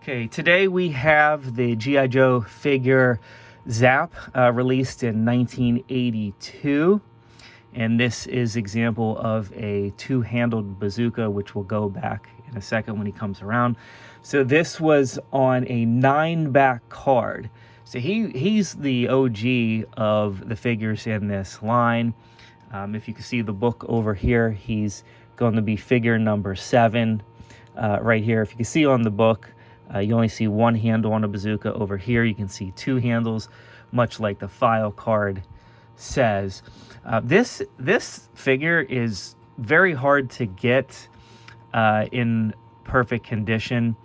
Okay, today we have the G.I. Joe figure Zap, released in 1982. And this is example of a two-handled bazooka, which will go back in a second when he comes around. So this was on a 9-back card. So he's the OG of the figures in this line. If you can see the book over here, he's going to be figure number 7 right here. If you can see on the book, you only see one handle on a bazooka. Over here you can see 2 handles, much like the file card says. This figure is very hard to get in perfect condition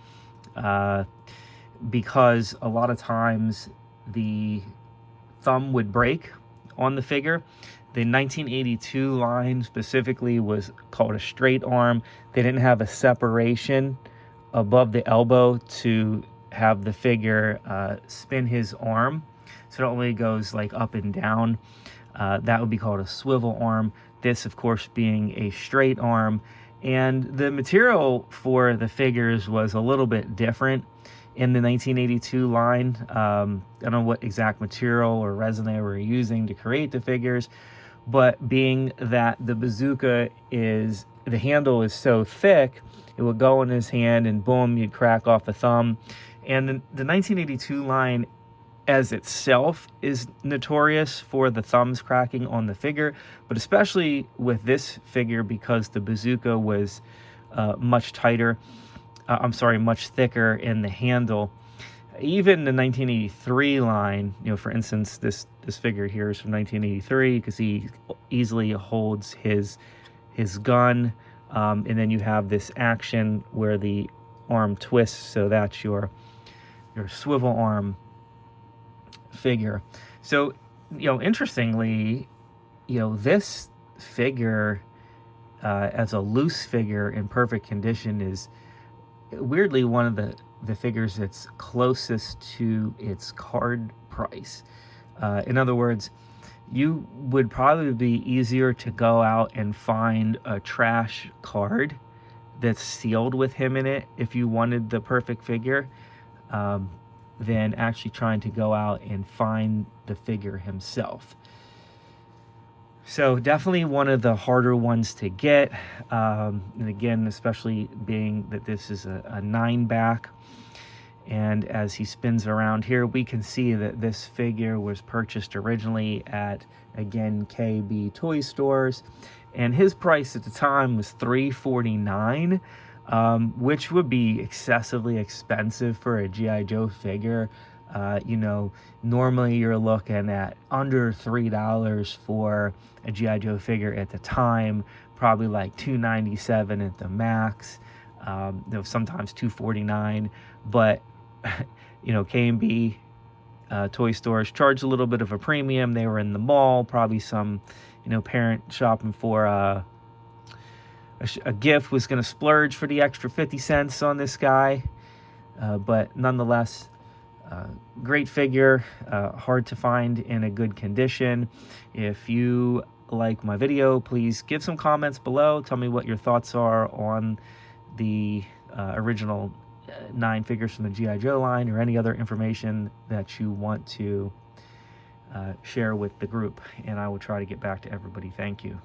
because a lot of times the thumb would break on the figure. The 1982 line specifically was called a straight arm. They didn't have a separation above the elbow to have the figure spin his arm, so it only goes like up and down. That would be called a swivel arm. This, of course, being a straight arm. And the material for the figures was a little bit different in the 1982 line. I don't know what exact material or resin they were using to create the figures, but being that the bazooka the handle is so thick, it would go in his hand and boom, you'd crack off a thumb. And the 1982 line as itself is notorious for the thumbs cracking on the figure, but especially with this figure because the bazooka was much thicker in the handle. Even the 1983 line, for instance, this figure here is from 1983. You can see he easily holds his gun, and then you have this action where the arm twists, so that's your swivel arm figure. So, interestingly, this figure as a loose figure in perfect condition is weirdly one of the figures that's closest to its card price. In other words, you would probably be easier to go out and find a trash card that's sealed with him in it if you wanted the perfect figure, than actually trying to go out and find the figure himself. So definitely one of the harder ones to get. And again, especially being that this is a 9-back. And as he spins around here, we can see that this figure was purchased originally at, again, KB toy stores. And his price at the time was $349, which would be excessively expensive for a G.I. Joe figure. Normally you're looking at under $3 for a G.I. Joe figure at the time, probably like $297 at the max, sometimes $249, but K&B toy stores charge a little bit of a premium. They were in the mall, probably some parent shopping for a gift was going to splurge for the extra 50 cents on this guy, but nonetheless, great figure, hard to find in a good condition. If you like my video, please give some comments below. Tell me what your thoughts are on the original 9 figures from the G.I. Joe line, or any other information that you want to share with the group, and I will try to get back to everybody. Thank you.